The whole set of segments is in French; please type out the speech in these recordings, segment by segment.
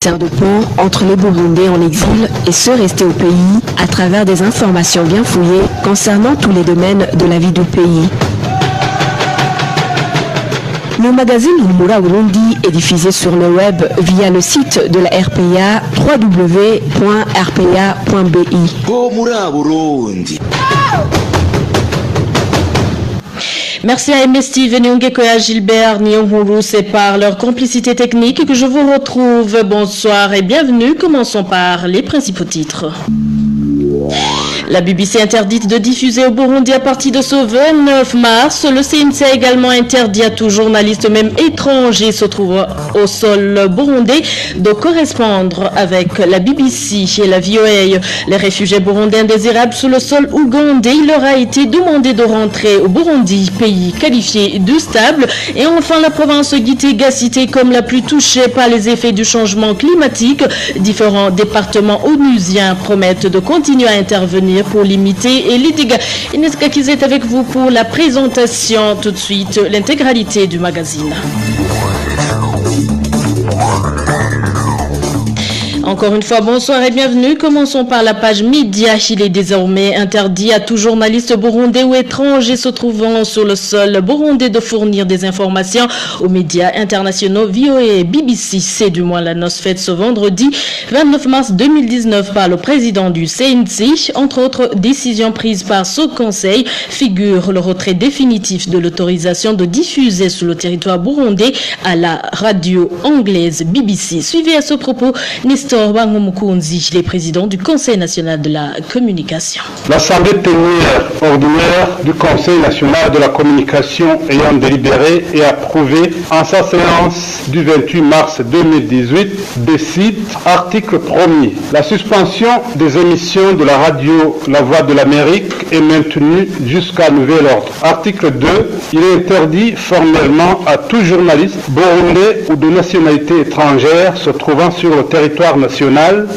Sert de pont entre les Burundais en exil et ceux restés au pays à travers des informations bien fouillées concernant tous les domaines de la vie du pays. Le magazine Humura Burundi est diffusé sur le web via le site de la RPA www.rpa.bi. Humura Burundi. Merci à MS Steven et à Gilbert Nyonghuru, c'est par leur complicité technique que je vous retrouve. Bonsoir et bienvenue. Commençons par les principaux titres. La BBC interdite de diffuser au Burundi à partir de ce 29 mars. Le CNC a également interdit à tout journaliste, même étranger, se trouvant au sol burundais, de correspondre avec la BBC et la VOA. Les réfugiés burundais indésirables sous le sol ougandais, il leur a été demandé de rentrer au Burundi, pays qualifié de stable. Et enfin, la province Gitega, citée comme la plus touchée par les effets du changement climatique. Différents départements onusiens promettent de continuer à intervenir pour limiter les dégâts. Inès Kakizé est avec vous pour la présentation. Tout de suite, l'intégralité du magazine. Encore une fois, bonsoir et bienvenue. Commençons par la page média. Il est désormais interdit à tout journaliste burundais ou étranger se trouvant sur le sol burundais de fournir des informations aux médias internationaux VOA et BBC. C'est du moins l'annonce faite ce vendredi 29 mars 2019 par le président du CNC. Entre autres décisions prises par ce conseil figure le retrait définitif de l'autorisation de diffuser sur le territoire burundais à la radio anglaise BBC. Suivez à ce propos Nestor Bangomukunzi, les présidents du Conseil national de la communication. L'Assemblée plénière ordinaire du Conseil national de la communication ayant délibéré et approuvé en sa séance du 28 mars 2018 décide, article 1er, la suspension des émissions de la radio La Voix de l'Amérique est maintenue jusqu'à nouvel ordre. Article 2, il est interdit formellement à tout journaliste burundais ou de nationalité étrangère se trouvant sur le territoire national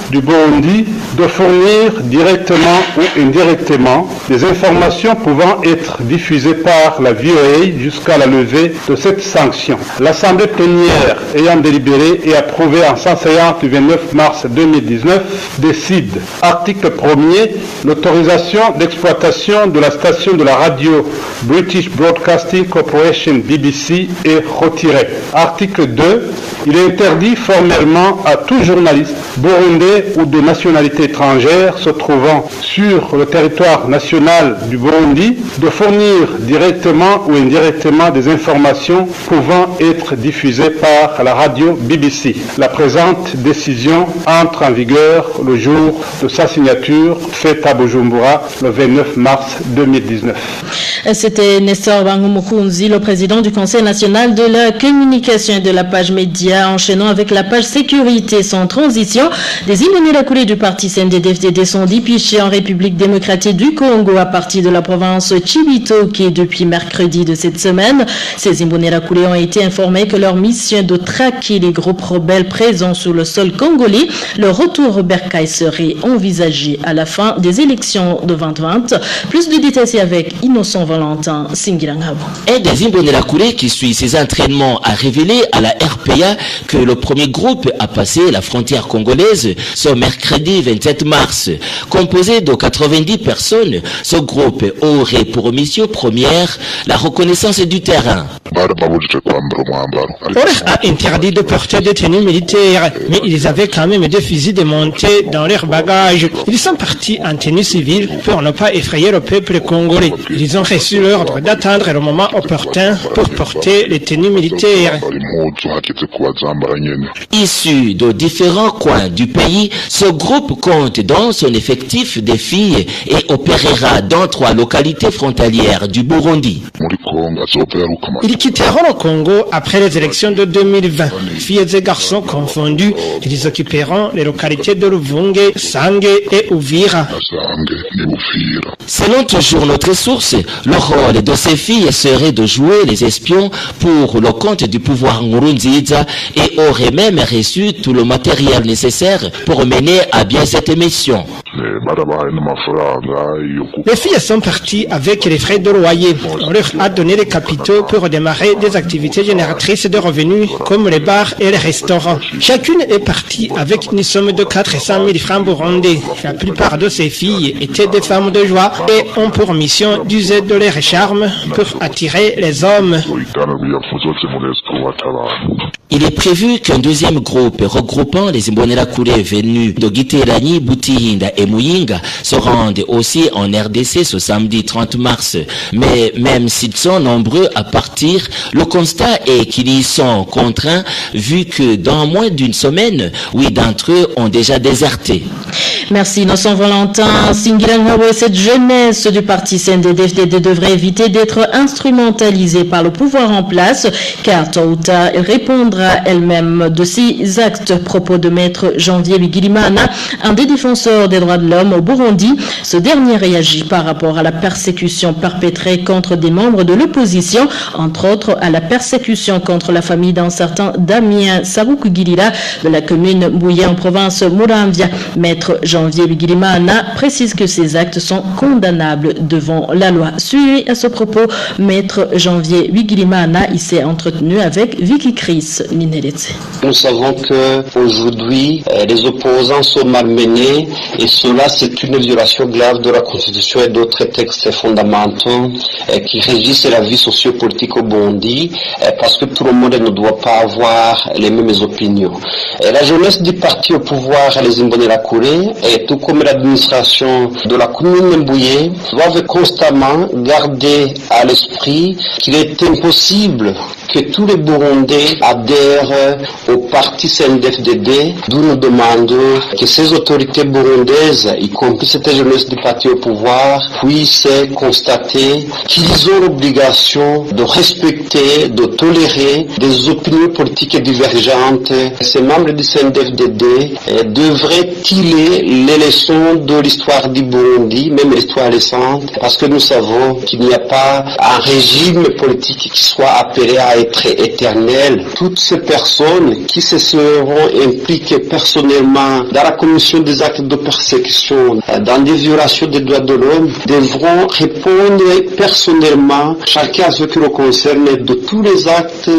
du Burundi de fournir directement ou indirectement des informations pouvant être diffusées par la VOA jusqu'à la levée de cette sanction. L'Assemblée plénière ayant délibéré et approuvé en sa séance du 29 mars 2019 décide, article 1er, l'autorisation d'exploitation de la station de la radio British Broadcasting Corporation BBC est retirée. Article 2, il est interdit formellement à tout journaliste burundais ou de nationalité étrangère se trouvant sur le territoire national du Burundi de fournir directement ou indirectement des informations pouvant être diffusées par la radio BBC. La présente décision entre en vigueur le jour de sa signature faite à Bujumbura le 29 mars 2019. C'était Nestor Bangomukunzi, le président du Conseil national de la communication et de la page média, enchaînant avec la page sécurité sans transition. Des Imbonerakure du parti CNDD-FDD sont dépichés en République démocratique du Congo à partir de la province Chibitoke depuis mercredi de cette semaine. Ces Imbonerakure ont été informés que leur mission est de traquer les groupes rebelles présents sur le sol congolais. Le retour au bercail serait envisagé à la fin des élections de 2020. Plus de détails avec Innocent Valentin Singirangabo. Un des Imbonerakure qui suit ses entraînements a révélé à la RPA que le premier groupe a passé la frontière congolaise ce mercredi 27 mars. Composé de 90 personnes, ce groupe aurait pour mission première la reconnaissance du terrain. Oreх a interdit de porter des tenues militaires, mais ils avaient quand même des fusils démontés dans leurs bagages. Ils sont partis en tenue civile pour ne pas effrayer le peuple congolais. Ils ont reçu l'ordre d'attendre le moment opportun pour porter les tenues militaires. Issu de différents coins du pays, ce groupe compte dans son effectif des filles et opérera dans 3 localités frontalières du Burundi. Ils quitteront le Congo après les élections de 2020. Filles et garçons confondus, ils occuperont les localités de Luvunge, Sange et Uvira. Selon toujours notre source, le rôle de ces filles serait de jouer les espions pour le compte du pouvoir Nkurunziza et auraient même reçu tout le matériel nécessaire pour mener à bien cette mission. Les filles sont parties avec les frais de loyer. On leur a donné les capitaux pour redémarrer des activités génératrices de revenus comme les bars et les restaurants. Chacune est partie avec une somme de 400 000 francs burundais. La plupart de ces filles étaient des femmes de joie et ont pour mission d'user de leur charme pour attirer les hommes. Il est prévu qu'un deuxième groupe regroupant les Imbonerakure venus de Giterani, Butihinda et Muyinga se rende aussi en RDC ce samedi 30 mars. Mais même s'ils sont nombreux à partir, le constat est qu'ils y sont contraints vu que dans moins d'une semaine, 8 d'entre eux ont déjà déserté. Merci Innocent Valentin. Singilangabo, cette jeunesse du parti CNDD-FDD devrait éviter d'être instrumentalisée par le pouvoir en place, car tôt ou tard, elle répondra elle-même de ces actes. Propos de maître Janvier Bigirimana, un des défenseurs des droits de l'homme au Burundi. Ce dernier réagit par rapport à la persécution perpétrée contre des membres de l'opposition, entre autres à la persécution contre la famille d'un certain Damien Sabukugirira de la commune Bouye en province Muramvia. Maître Janvier Bigirimana précise que ces actes sont condamnables devant la loi. Suivi à ce propos, maître Janvier Bigirimana, il s'est entretenu avec Vicky Chris Nineletse. Nous savons que aujourd'hui les opposants sont malmenés et cela c'est une violation grave de la Constitution et d'autres textes fondamentaux qui régissent la vie sociopolitique au Burundi parce que tout le monde ne doit pas avoir les mêmes opinions. Et la jeunesse du parti au pouvoir, les Imbonerakure, et tout comme l'administration de la commune Mbouye, doivent constamment garder à l'esprit qu'il est impossible que tous les Burundais adhèrent au parti CNDD-FDD, d'où nous demandons que ces autorités burundaises, y compris cette jeunesse du parti au pouvoir, puissent constater qu'ils ont l'obligation de respecter, de tolérer des opinions politiques divergentes. Ces membres du CNDD-FDD devraient tirer les leçons de l'histoire du Burundi, même l'histoire récente, parce que nous savons qu'il n'y a pas un régime politique qui soit appelé à être éternel. Toutes ces personnes qui se seront impliquées personnellement dans la commission des actes de persécution, dans des violations des droits de l'homme, devront répondre personnellement, chacun à ce qui le concerne, de tous les actes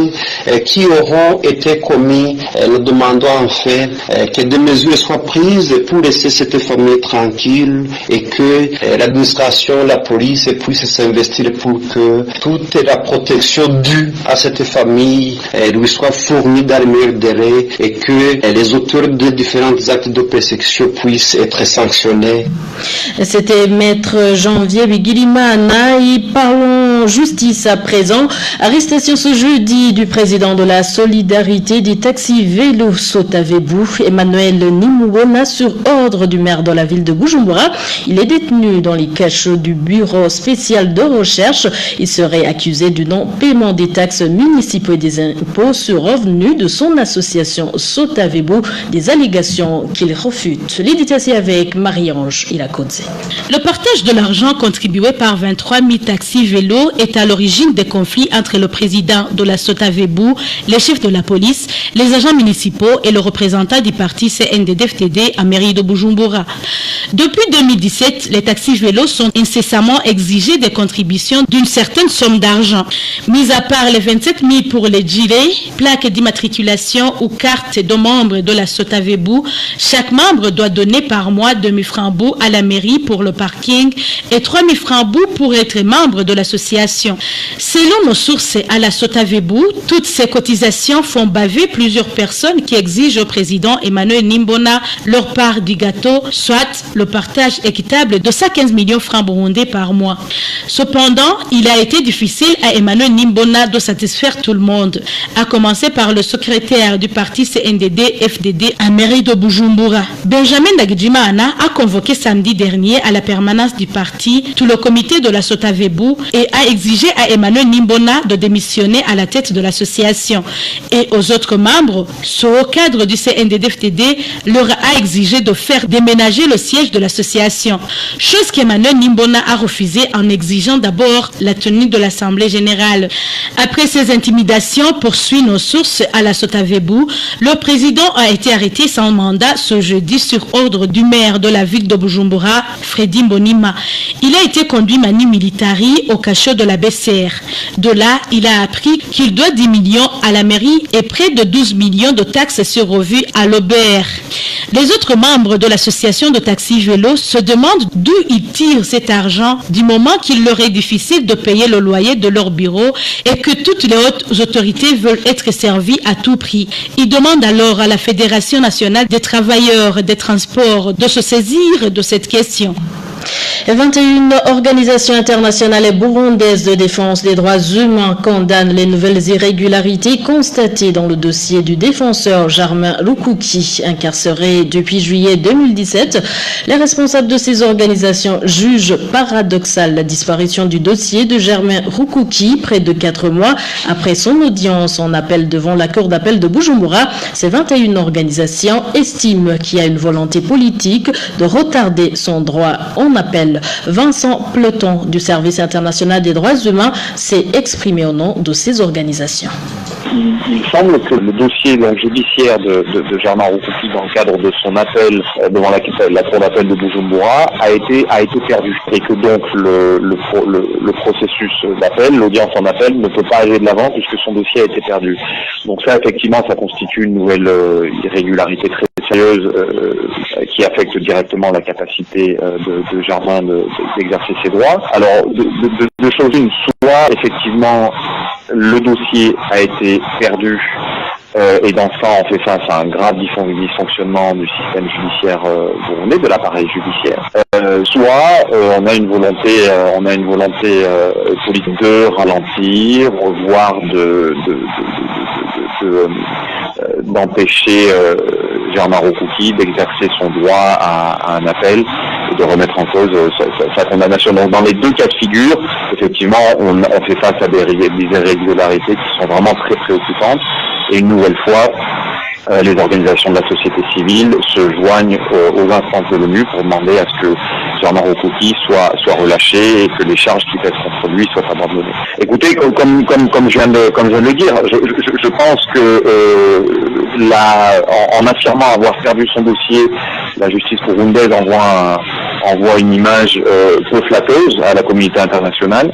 qui auront été commis. Nous demandons en fait que des mesures soient prises pour laisser cette famille tranquille et que l'administration, la police puisse s'investir pour que toute la protection due à cette famille lui soit fournie dans les meilleurs délais et que les auteurs de différents actes de persécution puissent être sanctionnés. C'était maître Janvier Bigirimana. Parlons justice à présent. Arrestation ce jeudi du président de la Solidarité des taxis vélo Sotavebu, Emmanuel Nimubona, sur ordre du maire de la ville de Bujumbura. Il est détenu dans les cachots du bureau spécial de recherche. Il serait accusé du non-paiement des taxes municipaux et des impôts sur revenus de son association Sotavebu, des allégations qu'il refute. L'éditation avec Marie-Ange Ilakodze. Le partage de l'argent contribué par 23 000 taxis vélos est à l'origine des conflits entre le président de la Sotavebu, les chefs de la police, les agents municipaux et le représentant du parti CNDD-FDD à mairie de Bujumbura. Depuis 2017, les taxis vélos sont incessamment exigés des contributions d'une certaine somme d'argent. Mis à part les 27 000 pour les gilets, plaques d'immatriculation ou cartes de membres de la Sotavebu, chaque membre doit donner par mois 2 000 francs à la mairie pour le parking et 3 000 francs pour être membre de l'association. Selon nos sources à la Sotavebu, toutes ces cotisations font baver plusieurs personnes qui exigent au président Emmanuel Nimbona leur part du gâteau, soit le partage équitable de 115 millions francs burundais par mois. Cependant, il a été difficile à Emmanuel Nimbona de satisfaire tout le monde, à commencer par le secrétaire du parti CNDD-FDD à mairie de Bujumbura. Benjamin Ndagijimana a convoqué samedi dernier à la permanence du parti tout le comité de la Sotavebu et a exigé à Emmanuel Nimbona de démissionner à la tête de l'association. Et aux autres membres, ce haut cadre du CNDD-FDD leur a exigé de faire déménager le siège de l'association, chose qu'Emmanuel Nimbona a refusé en exigeant d'abord la tenue de l'Assemblée générale. Après ces intimidations, poursuit nos sources à la Sotavebu, le président a été arrêté sans mandat ce jeudi sur ordre du maire de la ville de Bujumbura, Freddy Mbonima. Il a été conduit mani militari au cachot de la BCR. De là, il a appris qu'il doit 10 millions à la mairie et près de 12 millions de taxes sur revue à l'OBR. Les autres membres de l'association de taxi vélo se demandent d'où ils tirent cet argent du moment qu'il leur est difficile de payer le loyer de leur bureau et que toutes les hautes autorités veulent être servies à tout prix. Ils demandent alors à la Fédération nationale des travailleurs des transports de se saisir de cette question. 21 organisations internationales et burundaises de défense des droits humains condamnent les nouvelles irrégularités constatées dans le dossier du défenseur Germain Rukuki, incarcéré depuis juillet 2017. Les responsables de ces organisations jugent paradoxale la disparition du dossier de Germain Rukuki près de 4 mois après son audience en appel devant la cour d'appel de Bujumbura. Ces 21 organisations estiment qu'il y a une volonté politique de retarder son droit en appel. Vincent Pleton du Service international des droits humains s'est exprimé au nom de ces organisations. Il semble que le dossier judiciaire de Germain Rukuki dans le cadre de son appel devant la cour d'appel de Bujumbura a été perdu et que donc le processus d'appel, l'audience en appel ne peut pas aller de l'avant puisque son dossier a été perdu. Donc ça effectivement ça constitue une nouvelle irrégularité très sérieuse qui affecte directement la capacité de Germain d'exercer ses droits. Alors deux choses, une, soit effectivement le dossier a été perdu et dans ce cas on fait face à un grave dysfonctionnement du système judiciaire burundais, de l'appareil judiciaire. Soit on a une volonté politique de ralentir, voire d'empêcher Germain Rukuki d'exercer son droit à un appel et de remettre en cause sa condamnation. Donc dans les deux cas de figure, effectivement, on fait face à des irrégularités qui sont vraiment très préoccupantes. Et une nouvelle fois, les organisations de la société civile se joignent aux instances de l'ONU pour demander à ce que Germain Rukuki soit relâché et que les charges qui pèsent contre lui soient abandonnées. Écoutez, comme je viens de le dire, je pense que en affirmant avoir perdu son dossier, la justice burundaise envoie une image peu flatteuse à la communauté internationale.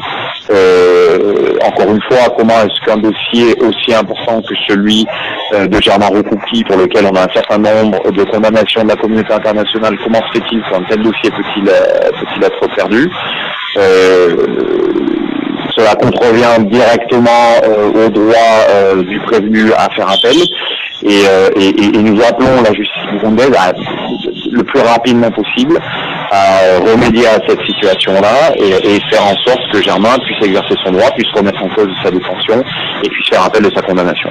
Encore une fois, comment est-ce qu'un dossier aussi important que celui de Germain Rukuki, pour lequel on a un certain nombre de condamnations de la communauté internationale, comment se fait-il qu'un tel dossier peut-il être perdu? Cela contrevient directement au droit du prévenu à faire appel. Et nous appelons la justice burundaise le plus rapidement possible à remédier à cette situation-là et faire en sorte que Germain puisse exercer son droit, puisse remettre en cause sa détention et puisse faire appel de sa condamnation.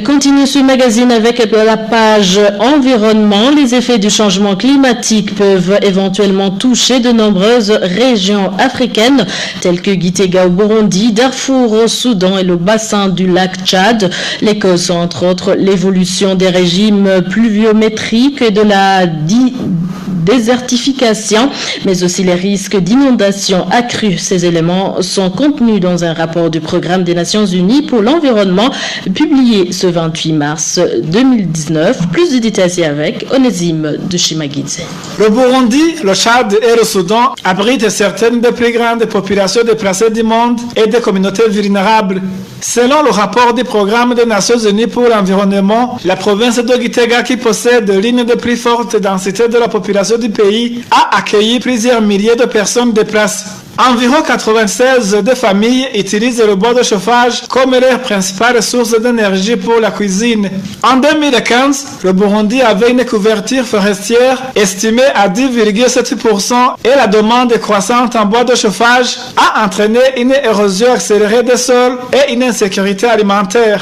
Continue ce magazine avec la page environnement. Les effets du changement climatique peuvent éventuellement toucher de nombreuses régions africaines telles que Gitega au Burundi, Darfour au Soudan et le bassin du lac Tchad. Les causes sont entre autres l'évolution des régimes pluviométriques et de la désertification, mais aussi les risques d'inondation accrus. Ces éléments sont contenus dans un rapport du Programme des Nations Unies pour l'environnement publié ce 28 mars 2019. Plus de détails avec Onésime de Shimagidze. Le Burundi, le Tchad et le Soudan abritent certaines des plus grandes populations déplacées du monde et des communautés vulnérables. Selon le rapport du Programme des Nations Unies pour l'environnement, la province de Gitega, qui possède l'une des plus fortes densités de la population du pays, a accueilli plusieurs milliers de personnes déplacées. Environ 96 de familles utilisent le bois de chauffage comme leur principale source d'énergie pour la cuisine. En 2015, le Burundi avait une couverture forestière estimée à 10,7% et la demande croissante en bois de chauffage a entraîné une érosion accélérée des sols et une insécurité alimentaire.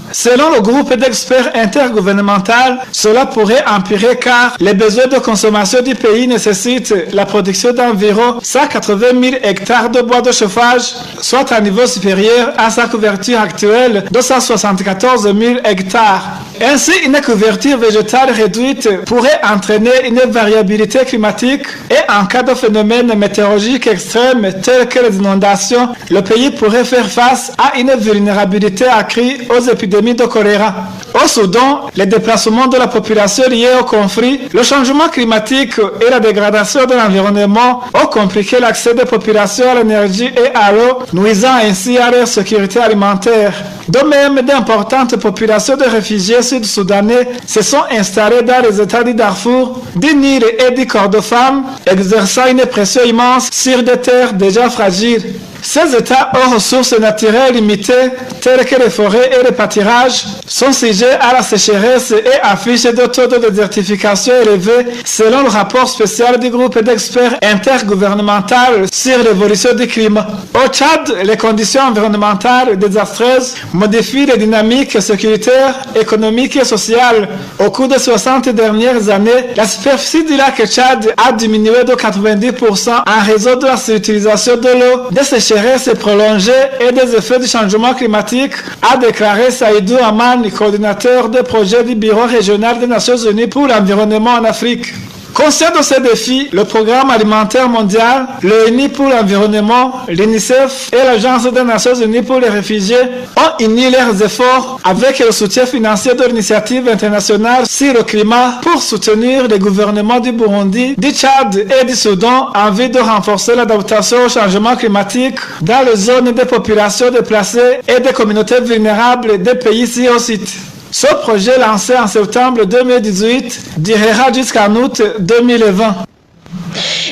Selon le groupe d'experts intergouvernemental, cela pourrait empirer car les besoins de consommation du pays nécessitent la production d'environ 180 000 hectares de bois de chauffage, soit un niveau supérieur à sa couverture actuelle de 174 000 hectares. Ainsi, une couverture végétale réduite pourrait entraîner une variabilité climatique et en cas de phénomènes météorologiques extrêmes tels que les inondations, le pays pourrait faire face à une vulnérabilité accrue aux épidémies de choléra. Au Soudan, les déplacements de la population liés au conflit, le changement climatique et la dégradation de l'environnement ont compliqué l'accès des populations à l'énergie et à l'eau, nuisant ainsi à leur sécurité alimentaire. De même, d'importantes populations de réfugiés sud-soudanais se sont installées dans les États du Darfour, du Nil et du Kordofan, exerçant une pression immense sur des terres déjà fragiles. Ces États aux ressources naturelles limitées, telles que les forêts et les pâturages, sont sujets à la sécheresse et affichent des taux de désertification élevés selon le rapport spécial du groupe d'experts intergouvernemental sur l'évolution du climat. Au Tchad, les conditions environnementales désastreuses modifient les dynamiques sécuritaires, économiques et sociales. Au cours des 60 dernières années, la superficie du lac Tchad a diminué de 90% en raison de la surutilisation de l'eau, des sécheresses prolongée et des effets du changement climatique, a déclaré Saïdou Aman, coordinateur des projets du Bureau régional des Nations Unies pour l'environnement en Afrique. Conscient de ces défis, le Programme alimentaire mondial, l'ONU pour l'environnement, l'UNICEF et l'Agence des Nations Unies pour les réfugiés ont uni leurs efforts avec le soutien financier de l'Initiative internationale sur le climat pour soutenir les gouvernements du Burundi, du Tchad et du Soudan en vue de renforcer l'adaptation au changement climatique dans les zones des populations déplacées et des communautés vulnérables des pays ci-au-site. Ce projet lancé en septembre 2018 durera jusqu'en août 2020.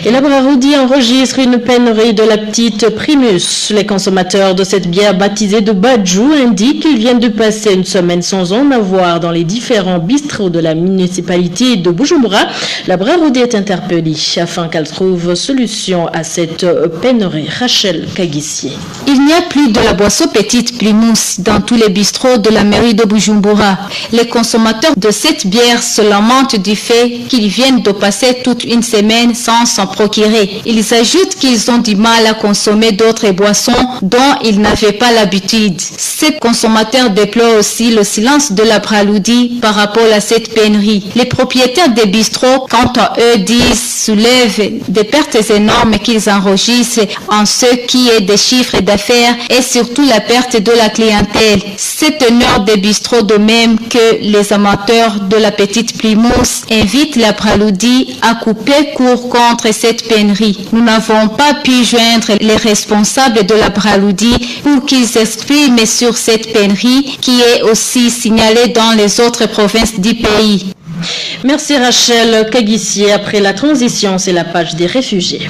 Et la Braroudi enregistre une pénurie de la petite Primus. Les consommateurs de cette bière baptisée de Badjou indiquent qu'ils viennent de passer une semaine sans en avoir dans les différents bistrots de la municipalité de Bujumbura. La Braroudi est interpellée afin qu'elle trouve solution à cette pénurie. Rachel Kagissier. Il n'y a plus de la boisson petite Primus dans tous les bistrots de la mairie de Bujumbura. Les consommateurs de cette bière se lamentent du fait qu'ils viennent de passer toute une semaine sans s'en procurer. Ils ajoutent qu'ils ont du mal à consommer d'autres boissons dont ils n'avaient pas l'habitude. Ces consommateurs déplorent aussi le silence de la Braloudi par rapport à cette pénurie. Les propriétaires des bistrots, quant à eux, soulèvent des pertes énormes qu'ils enregistrent en ce qui est des chiffres d'affaires et surtout la perte de la clientèle. Ces teneurs des bistrots, de même que les amateurs de la petite Primus, invitent la Braloudi à couper court contre cette pénurie. Nous n'avons pas pu joindre les responsables de la Braloudi pour qu'ils s'expriment sur cette pénurie qui est aussi signalée dans les autres provinces du pays. Merci Rachel Kagissier. Après la transition, c'est la page des réfugiés.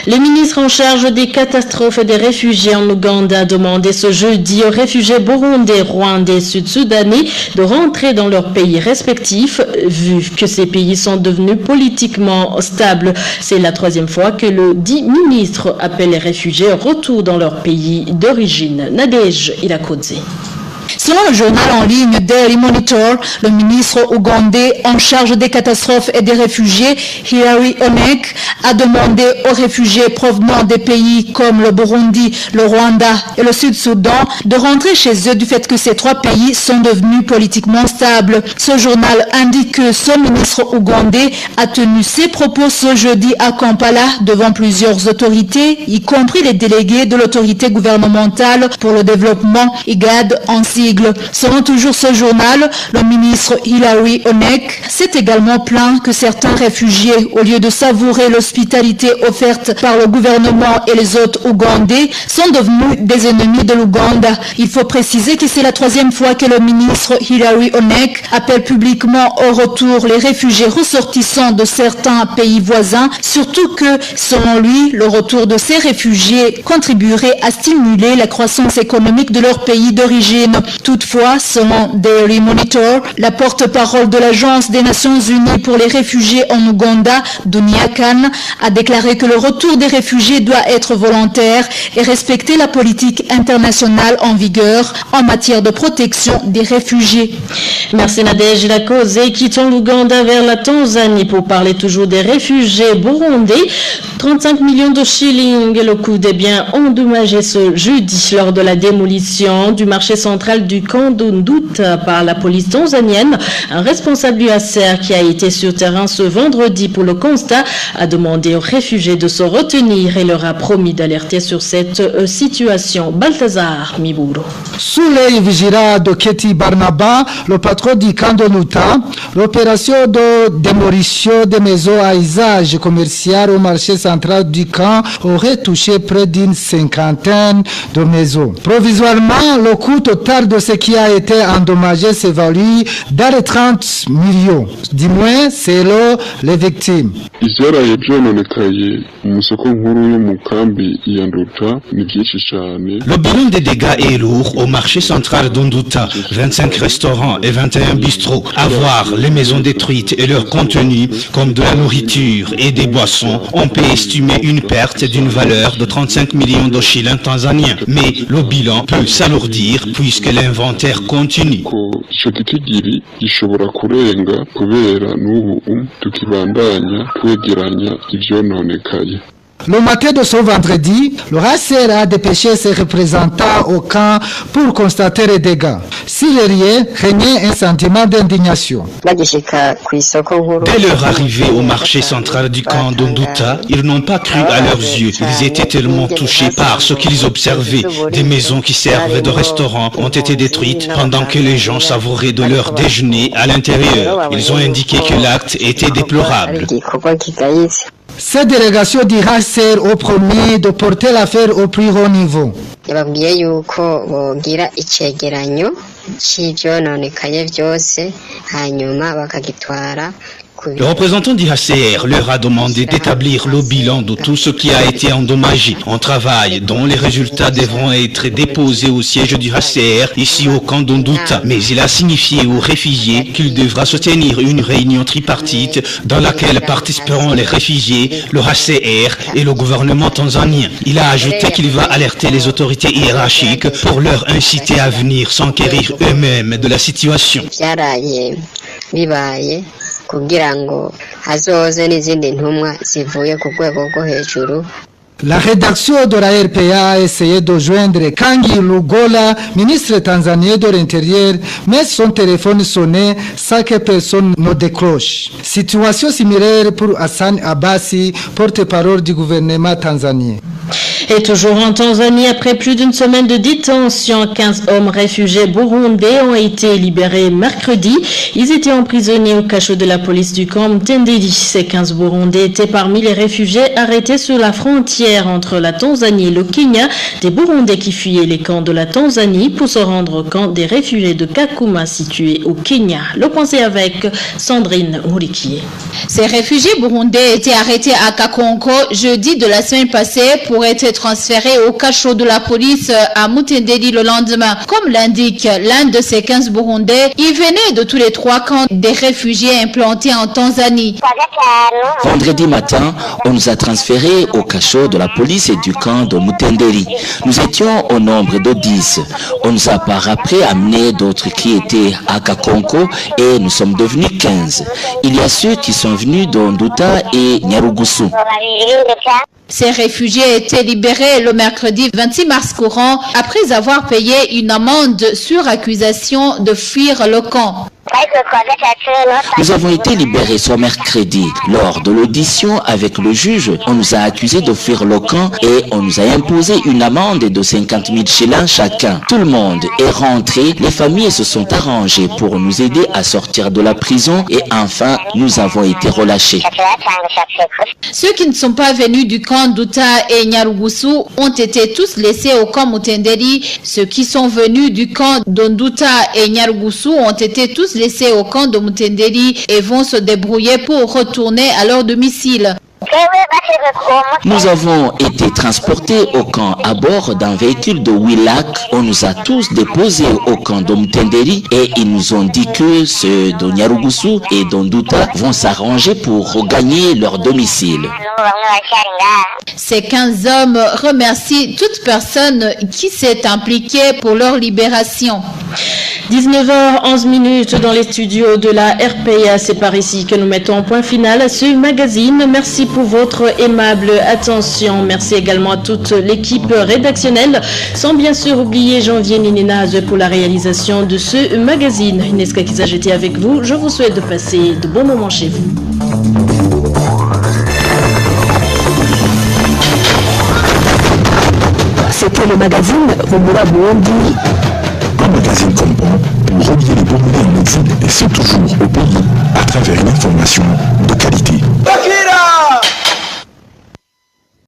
Le ministre en charge des catastrophes et des réfugiés en Ouganda a demandé ce jeudi aux réfugiés burundais, rwandais et sud-soudanais de rentrer dans leurs pays respectifs, vu que ces pays sont devenus politiquement stables. C'est la troisième fois que le dit ministre appelle les réfugiés au retour dans leur pays d'origine. Nadège Ilakodze. Selon le journal en ligne Daily Monitor, le ministre ougandais en charge des catastrophes et des réfugiés, Hilary Onek, a demandé aux réfugiés provenant des pays comme le Burundi, le Rwanda et le Sud-Soudan de rentrer chez eux du fait que ces trois pays sont devenus politiquement stables. Ce journal indique que ce ministre ougandais a tenu ses propos ce jeudi à Kampala devant plusieurs autorités, y compris les délégués de l'autorité gouvernementale pour le développement, IGAD en sigle. Selon toujours ce journal, le ministre Hilary Onek s'est également plaint que certains réfugiés, au lieu de savourer l'hospitalité offerte par le gouvernement et les autres ougandais, sont devenus des ennemis de l'Ouganda. Il faut préciser que c'est la troisième fois que le ministre Hilary Onek appelle publiquement au retour les réfugiés ressortissants de certains pays voisins, surtout que, selon lui, le retour de ces réfugiés contribuerait à stimuler la croissance économique de leur pays d'origine. Toutefois, selon Daily Monitor, la porte-parole de l'Agence des Nations Unies pour les réfugiés en Ouganda, Dunia Khan, a déclaré que le retour des réfugiés doit être volontaire et respecter la politique internationale en vigueur en matière de protection des réfugiés. Merci Nadège Ilakodze. Quittons l'Ouganda vers la Tanzanie pour parler toujours des réfugiés burundais. 35 millions de shillings est le coût des biens endommagés ce jeudi lors de la démolition du marché central du camp d'Undouta par la police tanzanienne. Un responsable du HCR qui a été sur terrain ce vendredi pour le constat a demandé aux réfugiés de se retenir et leur a promis d'alerter sur cette situation. Balthazar Miburo. Sous l'œil vigilant de Keti Barnaba, le patron du camp d'Undouta, l'opération de démolition des maisons à usage commercial au marché central du camp aurait touché près d'une cinquantaine de maisons. Provisoirement, le coût total de ce qui a été endommagé s'évalue dans les 30 millions, du moins selon les victimes. Le bilan des dégâts est lourd au marché central d'Undouta, 25 restaurants et 21 bistrots. À voir les maisons détruites et leur contenu, comme de la nourriture et des boissons, on peut estimer une perte d'une valeur de 35 millions de shillings tanzaniens. Mais le bilan peut s'alourdir puisque l'inventaire continue. Le matin de ce vendredi, le HCR a dépêché ses représentants au camp pour constater les dégâts. S'il rien, régnait un sentiment d'indignation. Dès leur arrivée au marché central du camp d'Undouta, ils n'ont pas cru à leurs yeux. Ils étaient tellement touchés par ce qu'ils observaient. Des maisons qui servent de restaurants ont été détruites pendant que les gens savouraient de leur déjeuner à l'intérieur. Ils ont indiqué que l'acte était déplorable. Cette délégation du HCR au premier de porter l'affaire au plus haut niveau. Le représentant du HCR leur a demandé d'établir le bilan de tout ce qui a été endommagé. On travaille dont les résultats devront être déposés au siège du HCR ici au camp d'Undouta. Mais il a signifié aux réfugiés qu'il devra se tenir une réunion tripartite dans laquelle participeront les réfugiés, le HCR et le gouvernement tanzanien. Il a ajouté qu'il va alerter les autorités hiérarchiques pour leur inciter à venir s'enquérir eux-mêmes de la situation. La rédaction de la RPA a essayé de joindre Kangi Lugola, ministre tanzanien de l'Intérieur, mais son téléphone sonnait sans que personne ne décroche. Situation similaire pour Hassan Abbasi, porte-parole du gouvernement tanzanien. Et toujours en Tanzanie, après plus d'une semaine de détention, 15 hommes réfugiés burundais ont été libérés mercredi. Ils étaient emprisonnés au cachot de la police du camp Mtendeli. Ces 15 Burundais étaient parmi les réfugiés arrêtés sur la frontière entre la Tanzanie et le Kenya, des Burundais qui fuyaient les camps de la Tanzanie pour se rendre au camp des réfugiés de Kakuma situé au Kenya. Le point c'est avec Sandrine Mourikié. Ces réfugiés burundais étaient arrêtés à Kakonko jeudi de la semaine passée pour être transférés au cachot de la police à Mutendeli le lendemain. Comme l'indique l'un de ces 15 Burundais, ils venaient de tous les 3 camps des réfugiés implantés en Tanzanie. Vendredi matin, on nous a transférés au cachot de la police et du camp de Mutendeli. Nous étions au nombre de 10. On nous a par après amené d'autres qui étaient à Kakonko et nous sommes devenus 15. Il y a ceux qui sont venus d'Undouta et Nyarugusu. Ces réfugiés étaient libérés le mercredi 26 mars courant après avoir payé une amende sur accusation de fuir le camp. Nous avons été libérés ce mercredi. Lors de l'audition avec le juge, on nous a accusés de fuir le camp et on nous a imposé une amende de 50 000 shillings chacun. Tout le monde est rentré, les familles se sont arrangées pour nous aider à sortir de la prison et enfin nous avons été relâchés. Ceux qui ne sont pas venus du camp d'Uta et Nyarugusu ont été tous laissés au camp Mutendeli. Ceux qui sont venus du camp d'Onduta et Nyarugusu ont été tous laissés au camp de Mutendeli et vont se débrouiller pour retourner à leur domicile. Nous avons été transportés au camp à bord d'un véhicule de Willac. On nous a tous déposés au camp de Mutendeli et ils nous ont dit que ceux de Nyarugusu et d'Onduta vont s'arranger pour regagner leur domicile. Ces 15 hommes remercient toute personne qui s'est impliquée pour leur libération. 19h11 dans les studios de la RPA. C'est par ici que nous mettons point final à ce magazine. Merci pour votre aimable attention. Merci également à toute l'équipe rédactionnelle, sans bien sûr oublier Janvier Nininaz pour la réalisation de ce magazine. Inesca Kiza, j'étais avec vous. Je vous souhaite de passer de bons moments chez vous. C'était le magazine Rumura Burundi. Un magazine complet pour relier les Burundais en exil et c'est toujours au pays à travers une information de qualité.